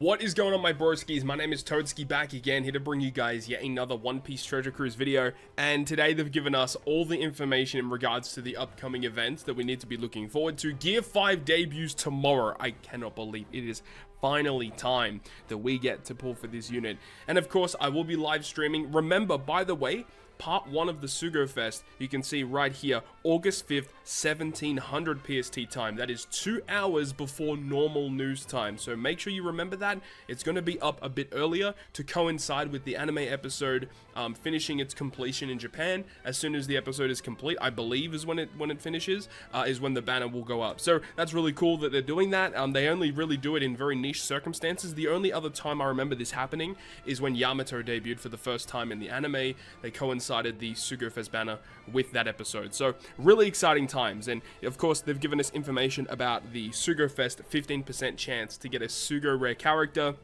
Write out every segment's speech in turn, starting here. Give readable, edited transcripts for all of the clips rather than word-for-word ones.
What is going on, my broskiis? My name is Toadskii, back again, here to bring you guys yet another One Piece Treasure Cruise video. And today they've given us all the information in regards to the upcoming events that we need to be looking forward to. Gear 5 debuts tomorrow. I cannot believe it is finally time that we get to pull for this unit. And of course, I will be live streaming. Remember, by the way, Part 1 of the Sugo Fest, you can see right here, August 5th, 1700 PST time. That is 2 hours before normal news time. So make sure you remember that. It's going to be up a bit earlier to coincide with the anime episode finishing its completion in Japan. As soon as the episode is complete, I believe is when it finishes, is when the banner will go up. So that's really cool that they're doing that. They only really do it in very niche circumstances. The only other time I remember this happening is when Yamato debuted for the first time in the anime. They coincided the Sugo Fest banner with that episode. So really exciting times. And of course, they've given us information about the Sugo Fest 15% chance to get a Sugo rare character.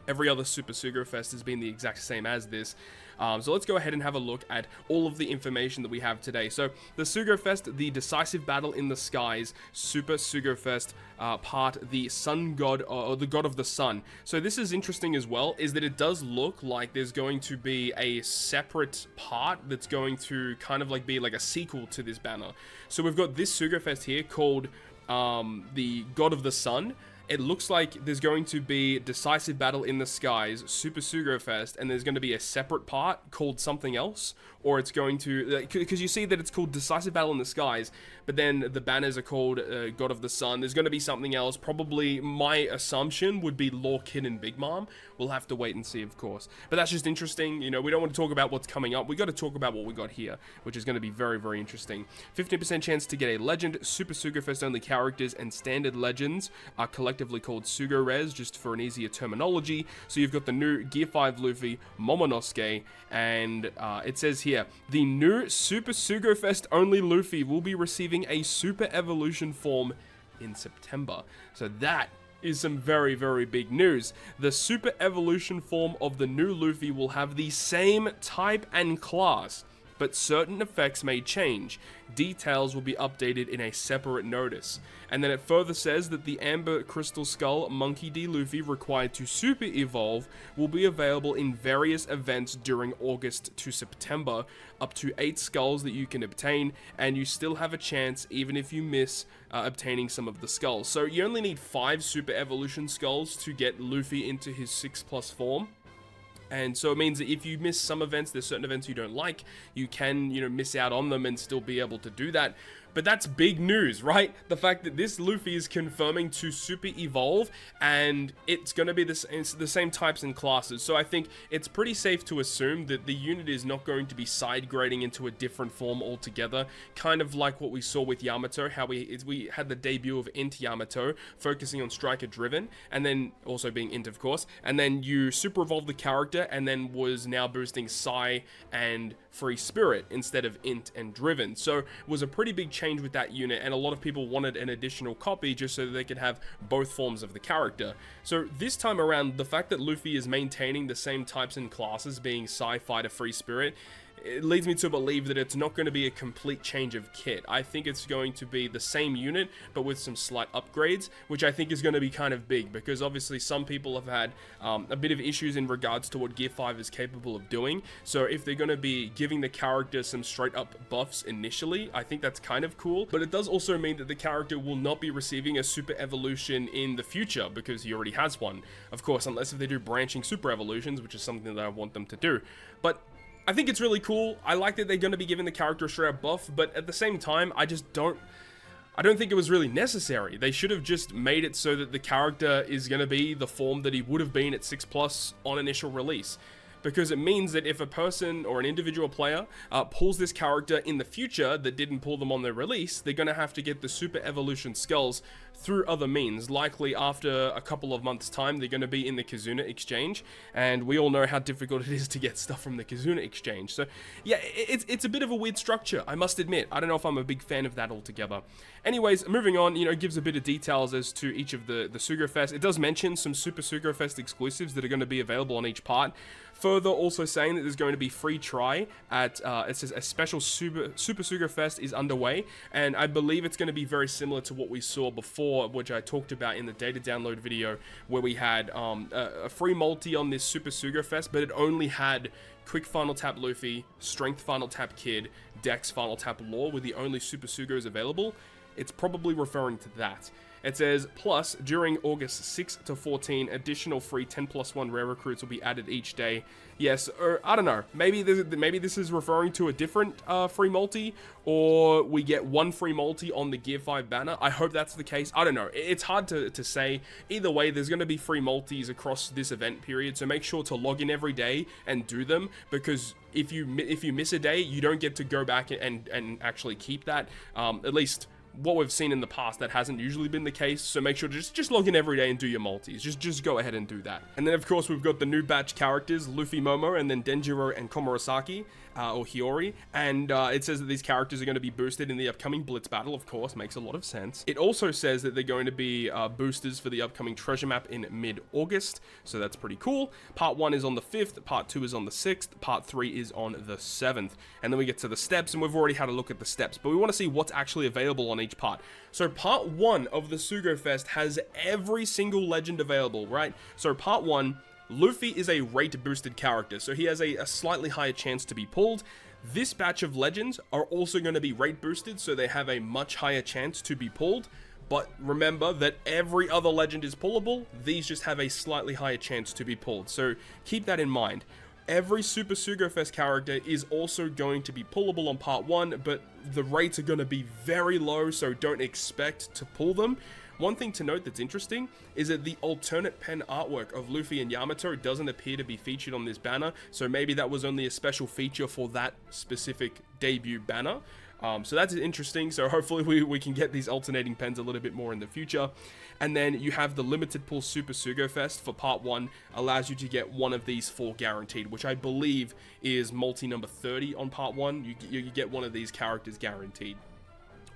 Every other Super Sugo Fest has been the exact same as this. So let's go ahead and have a look at all of the information that we have today. So the Sugo Fest, the Decisive Battle in the Skies, Super Sugo Fest part, the Sun God, or the God of the Sun. So this is interesting as well, is that it does look like there's going to be a separate part that's going to kind of like be like a sequel to this banner. So we've got this Sugo Fest here called the God of the Sun. It looks like there's going to be Decisive Battle in the Skies, Super Sugo Fest, and there's going to be a separate part called something else, or it's going to, because you see that it's called Decisive Battle in the Skies, but then the banners are called God of the Sun. There's going to be something else. Probably my assumption would be Law Kid and Big Mom. We'll have to wait and see, of course. But that's just interesting. You know, we don't want to talk about what's coming up. We got to talk about what we got here, which is going to be very, very interesting. 15% chance to get a Legend, Super Sugo Fest only characters, and Standard Legends are collectively called Sugo Res, just for an easier terminology. So you've got the new Gear 5 Luffy, Momonosuke, and it says here, the new Super Sugo Fest only Luffy will be receiving a Super Evolution form in September. So that is some very, very big news. The Super Evolution form of the new Luffy will have the same type and class, but certain effects may change. Details will be updated in a separate notice. And then it further says that the Amber Crystal Skull Monkey D. Luffy required to Super Evolve will be available in various events during August to September, up to 8 skulls that you can obtain, and you still have a chance even if you miss obtaining some of the skulls. So you only need 5 Super Evolution skulls to get Luffy into his 6+ form. And so it means that if you miss some events, there's certain events you don't like, you can, miss out on them and still be able to do that. But that's big news, right? The fact that this Luffy is confirming to Super Evolve, and it's going to be the same types and classes. So I think it's pretty safe to assume that the unit is not going to be side grading into a different form altogether. Kind of like what we saw with Yamato, how we had the debut of Int Yamato, focusing on Striker Driven, and then also being Int, of course. And then you Super Evolve the character, and then was now boosting Psy and Free Spirit instead of Int and Driven. So it was a pretty big change with that unit, and a lot of people wanted an additional copy just so that they could have both forms of the character. So this time around, the fact that Luffy is maintaining the same types and classes, being Psy, Fighter, Free Spirit, it leads me to believe that it's not going to be a complete change of kit. I think it's going to be the same unit, but with some slight upgrades, which I think is going to be kind of big, because obviously some people have had a bit of issues in regards to what Gear 5 is capable of doing. So if they're going to be giving the character some straight up buffs initially, I think that's kind of cool. But it does also mean that the character will not be receiving a Super Evolution in the future, because he already has one. Of course, unless if they do branching Super Evolutions, which is something that I want them to do. But I think it's really cool. I like that they're going to be giving the character a straight up buff, but at the same time, I don't think it was really necessary. They should have just made it so that the character is going to be the form that he would have been at 6+ on initial release. Because it means that if a person or an individual player pulls this character in the future that didn't pull them on their release, they're going to have to get the Super Evolution skulls through other means. Likely after a couple of months' time, they're going to be in the Kizuna exchange, and we all know how difficult it is to get stuff from the Kizuna exchange. So yeah, it's a bit of a weird structure, I must admit. I don't know if I'm a big fan of that altogether. Anyways, moving on, it gives a bit of details as to each of the Sugo Fest. It does mention some Super Sugo Fest exclusives that are going to be available on each part. Further, also saying that there's going to be free try at, it says a special Super Sugo Fest is underway, and I believe it's going to be very similar to what we saw before before, which I talked about in the data download video, where we had a free multi on this Super Sugo Fest, but it only had Quick Final Tap Luffy, Strength Final Tap Kid, Dex Final Tap Law were the only Super Sugos available. It's probably referring to that. It says, plus, during August 6 to 14, additional free 10+1 rare recruits will be added each day. Yes, or I don't know. Maybe this is referring to a different free multi, or we get one free multi on the Gear 5 banner. I hope that's the case. I don't know. It's hard to say. Either way, there's going to be free multis across this event period, so make sure to log in every day and do them, because if you miss a day, you don't get to go back and actually keep that. At least what we've seen in the past, that hasn't usually been the case, so make sure to just log in every day and do your multis. Just go ahead and do that. And then of course we've got the new batch characters, Luffy Momo, and then Denjiro and Komurasaki, or Hiyori, and it says that these characters are going to be boosted in the upcoming Blitz battle. Of course, makes a lot of sense. It also says that they're going to be boosters for the upcoming treasure map in mid-August, so that's pretty cool. Part 1 is on the 5th, Part 2 is on the 6th, Part 3 is on the 7th, and then we get to the steps, and we've already had a look at the steps, but we want to see what's actually available on each part. So Part 1 of the Sugo Fest has every single legend available, right? So Part 1, Luffy is a rate boosted character, so he has a slightly higher chance to be pulled. This batch of legends are also going to be rate boosted, so they have a much higher chance to be pulled. But remember that every other legend is pullable, these just have a slightly higher chance to be pulled, so keep that in mind. Every Super Sugo Fest character is also going to be pullable on Part 1, but the rates are going to be very low, so don't expect to pull them. One thing to note that's interesting is that the alternate pen artwork of Luffy and Yamato doesn't appear to be featured on this banner, so maybe that was only a special feature for that specific debut banner. So that's interesting, so hopefully we can get these alternating pens a little bit more in the future. And then you have the limited pull Super Sugo Fest for Part 1, allows you to get one of these 4 guaranteed, which I believe is multi number 30 on Part 1. You get one of these characters guaranteed.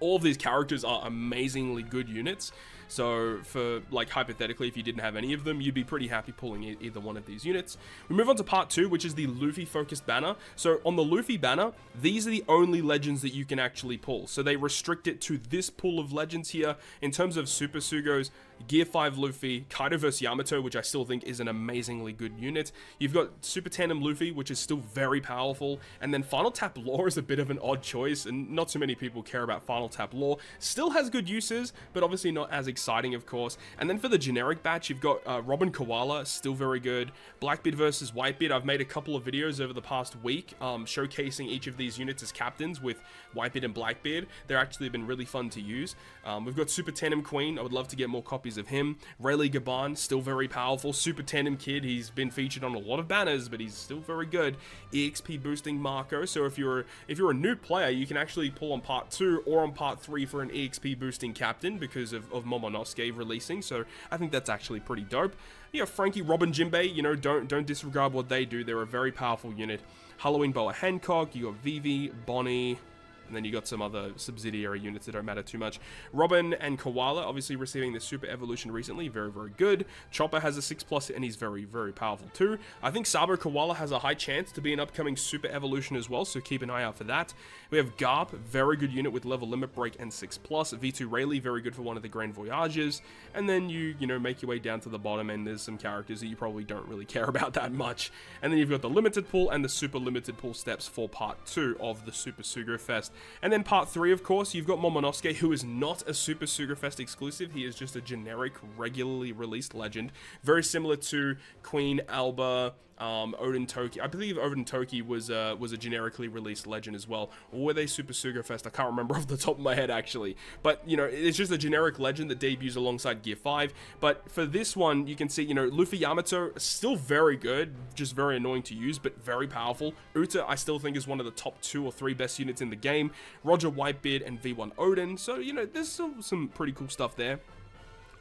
All of these characters are amazingly good units, so for, like, hypothetically, if you didn't have any of them, you'd be pretty happy pulling either one of these units. We move on to Part 2, which is the Luffy focused banner. So on the Luffy banner, these are the only legends that you can actually pull, so they restrict it to this pool of legends here. In terms of Super Sugos, Gear 5 Luffy, Kaido vs Yamato, which I still think is an amazingly good unit. You've got Super Tandem Luffy, which is still very powerful, and then Final Tap Law is a bit of an odd choice, and not too many people care about Final Tap Law. Still has good uses, but obviously not as exciting, of course. And then for the generic batch, you've got Robin Koala, still very good. Blackbeard versus Whitebeard, I've made a couple of videos over the past week showcasing each of these units as captains with Whitebeard and Blackbeard. They're actually been really fun to use. We've got Super Tandem Queen, I would love to get more copies of him. Rayleigh Gaban, still very powerful. Super Tandem Kid, he's been featured on a lot of banners, but he's still very good. EXP boosting Marco, so if you're a new player, you can actually pull on Part 2 or on Part 3 for an EXP boosting captain because of Momonosuke releasing, so I think that's actually pretty dope. You know, Frankie, Robin, Jinbei, you know, don't disregard what they do. They're a very powerful unit. Halloween Boa Hancock, you got Vivi, Bonnie, and then you got some other subsidiary units that don't matter too much. Robin and Koala, obviously receiving the Super Evolution recently, very, very good. Chopper has a 6+, and he's very, very powerful too. I think Sabo Koala has a high chance to be an upcoming Super Evolution as well, so keep an eye out for that. We have Garp, very good unit with level limit break and 6+. V2 Rayleigh, very good for one of the Grand Voyages. And then you know, make your way down to the bottom, and there's some characters that you probably don't really care about that much. And then you've got the limited pool and the super limited pool steps for Part 2 of the Super Sugo Fest. And then Part 3, of course, you've got Momonosuke, who is not a Super Sugo Fest exclusive. He is just a generic, regularly released legend. Very similar to Queen, Alba, Odin Toki. I believe Odin Toki was a generically released legend as well. Or were they Super Sugo Fest? I can't remember off the top of my head, actually. But, you know, it's just a generic legend that debuts alongside Gear 5. But for this one, you can see, you know, Luffy Yamato, still very good, just very annoying to use, but very powerful. Uta, I still think, is one of the top 2 or 3 best units in the game. Roger Whitebeard and V1 Odin. So, you know, there's still some pretty cool stuff there.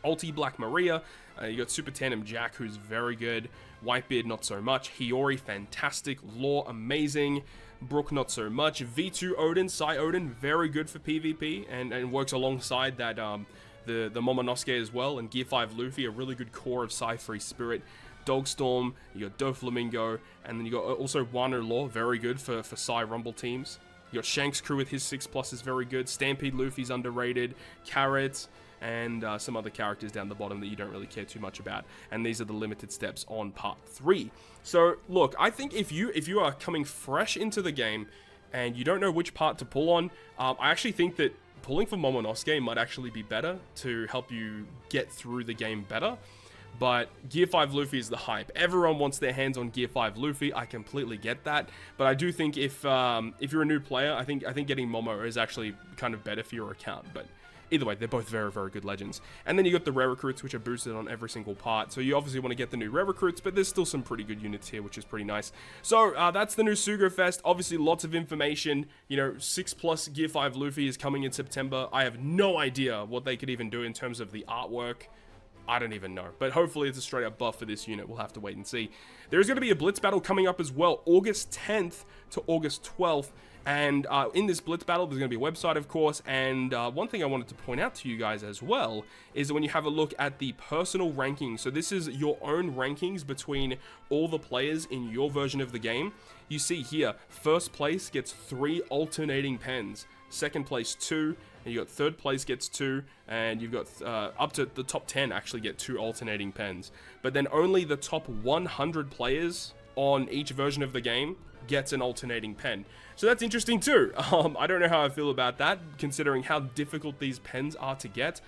Ulti Black Maria, you got Super Tandem Jack, who's very good. Whitebeard, not so much. Hiyori, fantastic. Law, amazing. Brook, not so much. V2 Odin, Psy Odin, very good for PvP, and works alongside that the Momonosuke as well. And Gear 5 Luffy, a really good core of Psy Free Spirit. Dogstorm, you got Doflamingo, and then you got also Wano Law, very good for Psy Rumble teams. You got Shanks Crew with his 6+ is very good. Stampede Luffy's underrated. Carrot. and some other characters down the bottom that you don't really care too much about. And these are the limited steps on part 3. So look, I think if you are coming fresh into the game and you don't know which part to pull on, I actually think that pulling for Momonosuke might actually be better to help you get through the game better. But Gear 5 Luffy is the hype. Everyone wants their hands on Gear 5 Luffy. I completely get that. But I do think if you're a new player, I think getting Momo is actually kind of better for your account. But either way, they're both very, very good legends. And then you got the rare recruits, which are boosted on every single part. So you obviously want to get the new rare recruits, but there's still some pretty good units here, which is pretty nice. So that's the new Sugo Fest. Obviously, lots of information. You know, 6+ Gear 5 Luffy is coming in September. I have no idea what they could even do in terms of the artwork. I don't even know, but hopefully it's a straight up buff for this unit. We'll have to wait and see. There's going to be a Blitz battle coming up as well, August 10th to August 12th. And in this Blitz battle, there's going to be a website, of course. And one thing I wanted to point out to you guys as well is that when you have a look at the personal rankings, so this is your own rankings between all the players in your version of the game. You see here, first place gets 3 alternating pens, second place 2, and you got third place gets 2, and you've got up to the top 10 actually get 2 alternating pens. But then only the top 100 players on each version of the game gets an alternating pen. So that's interesting too. I don't know how I feel about that, considering how difficult these pens are to get.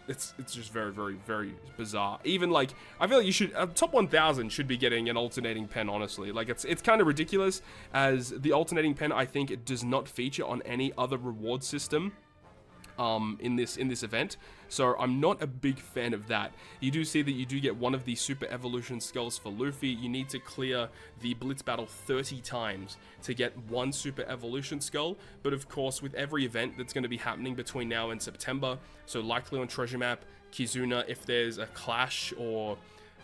It's just very, very, very bizarre. Even like, I feel like you should, top 1000 should be getting an alternating pen, honestly. Like it's kind of ridiculous, as the alternating pen, I think, it does not feature on any other reward system in this event. So I'm not a big fan of that. You do see that you do get one of the super evolution skulls for Luffy. You need to clear the Blitz battle 30 times to get one super evolution skull. But of course, with every event that's going to be happening between now and September, so likely on Treasure Map, Kizuna, if there's a clash or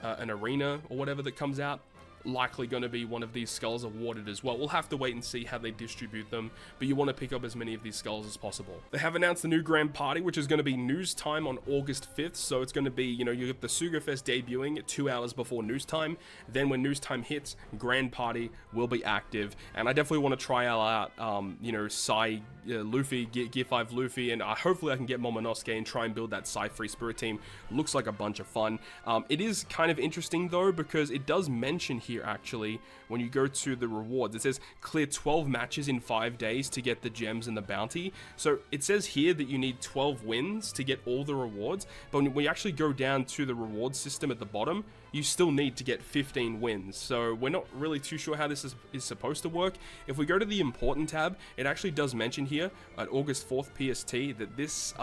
an arena or whatever that comes out, likely going to be one of these skulls awarded as well. We'll have to wait and see how they distribute them, but you want to pick up as many of these skulls as possible. They have announced the new Grand Party, which is going to be news time on August 5th, so it's going to be, you know, you get the Sugo Fest debuting 2 hours before news time. Then when news time hits, Grand Party will be active, and I definitely want to try out, you know, Luffy, Gear 5 Luffy, and hopefully I can get Momonosuke and try and build that Psy Free Spirit team. Looks like a bunch of fun. It is kind of interesting though, because it does mention here actually, when you go to the rewards, it says clear 12 matches in 5 days to get the gems and the bounty. So it says here that you need 12 wins to get all the rewards, but when you actually go down to the reward system at the bottom, you still need to get 15 wins. So we're not really too sure how this is supposed to work. If we go to the important tab, it actually does mention here at August 4th PST that this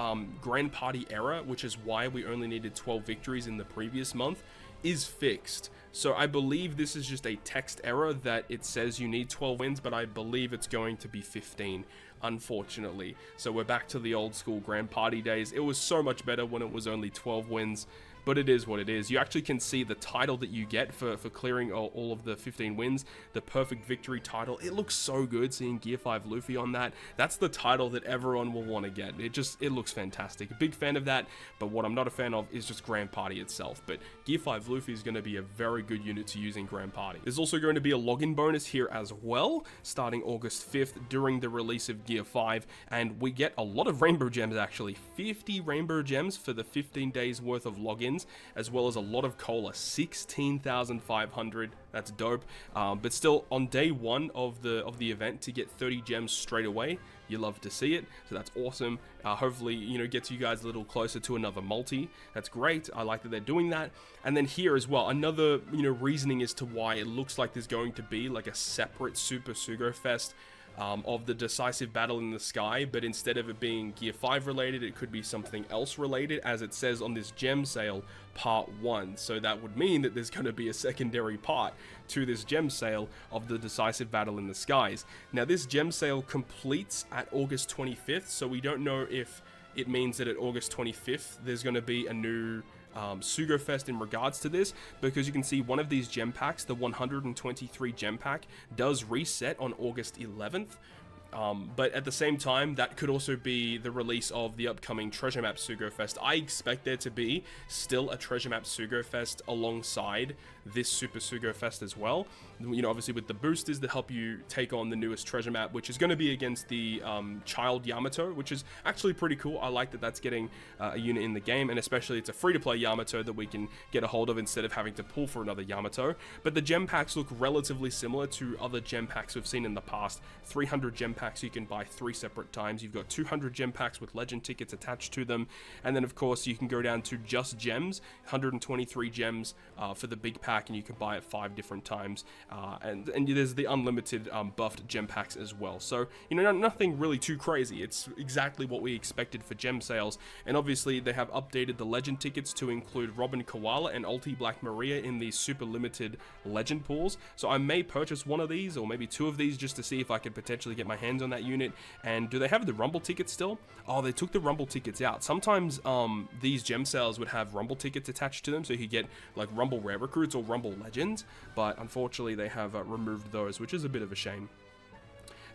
Grand Party error, which is why we only needed 12 victories in the previous month, is fixed. So I believe this is just a text error that it says you need 12 wins, but I believe it's going to be 15, unfortunately. So we're back to the old school Grand Party days. It was so much better when it was only 12 wins. But it is what it is. You actually can see the title that you get for clearing all of the 15 wins, the perfect victory title. It looks so good seeing Gear 5 Luffy on that. That's the title that everyone will want to get. It looks fantastic. A big fan of that, but what I'm not a fan of is just Grand Party itself. But Gear 5 Luffy is going to be a very good unit to use in Grand Party. There's also going to be a login bonus here as well, starting August 5th during the release of Gear 5, and we get a lot of rainbow gems actually. 50 rainbow gems for the 15 days worth of logins, as well as a lot of cola, 16,500. That's dope. But still, on day 1 of the event, to get 30 gems straight away, you love to see it. So that's awesome. Hopefully, you know, gets you guys a little closer to another multi. That's great. I like that they're doing that. And then here as well, another, you know, reasoning as to why it looks like there's going to be like a separate Super Sugo Fest of the decisive battle in the sky, but instead of it being Gear 5 related, it could be something else related, as it says on this gem sale, part 1. So that would mean that there's going to be a secondary part to this gem sale of the decisive battle in the skies. Now this gem sale completes at August 25th, so we don't know if it means that at August 25th there's going to be a new Sugo Fest in regards to this, because you can see one of these gem packs, the 123 gem pack, does reset on August 11th. But at the same time, that could also be the release of the upcoming Treasure Map Sugo Fest. I expect there to be still a Treasure Map Sugo Fest alongside this Super Sugo Fest as well. You know, obviously with the boosters that help you take on the newest treasure map, which is going to be against the Child Yamato, which is actually pretty cool. I like that that's getting a unit in the game, and especially it's a free-to-play Yamato that we can get a hold of instead of having to pull for another Yamato. But the gem packs look relatively similar to other gem packs we've seen in the past. 300 gem packs you can buy 3 separate times. You've got 200 gem packs with legend tickets attached to them, and then of course you can go down to just gems, 123 gems for the big pack, and you can buy it 5 different times. And there's the unlimited buffed gem packs as well. So, you know, nothing really too crazy. It's exactly what we expected for gem sales. And obviously they have updated the legend tickets to include Robin Koala and Ulti Black Maria in these super limited legend pools. So I may purchase one of these, or maybe 2 of these, just to see if I could potentially get my hands on that unit. And do they have the Rumble tickets still? Oh, they took the Rumble tickets out. Sometimes these gem sales would have Rumble tickets attached to them, so you could get like Rumble Rare Recruits or Rumble Legends, but unfortunately they have removed those, which is a bit of a shame.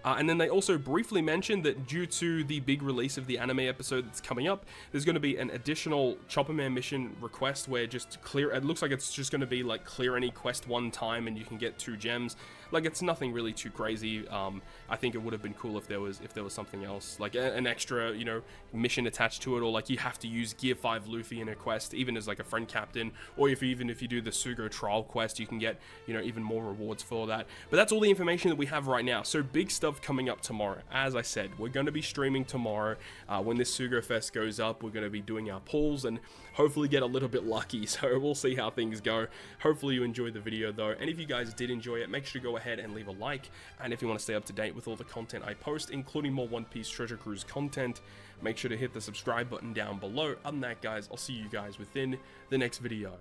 And then they also briefly mentioned that due to the big release of the anime episode that's coming up, there's going to be an additional Chopper Man mission request where just clear, it looks like it's just going to be like clear any quest 1 time and you can get 2 gems. Like, it's nothing really too crazy. I think it would have been cool if there was something else, like an extra, you know, mission attached to it, or like you have to use Gear 5 Luffy in a quest, even as like a friend captain, or even if you do the Sugo trial quest, you can get, you know, even more rewards for that. But that's all the information that we have right now. So big stuff coming up tomorrow. As I said, we're going to be streaming tomorrow. When this Sugo Fest goes up, we're going to be doing our pulls and hopefully get a little bit lucky. So we'll see how things go. Hopefully you enjoyed the video though, and if you guys did enjoy it, make sure to go ahead and leave a like. And if you want to stay up to date with all the content I post, including more One Piece Treasure Cruise content, make sure to hit the subscribe button down below. Other than that, guys, I'll see you guys within the next video.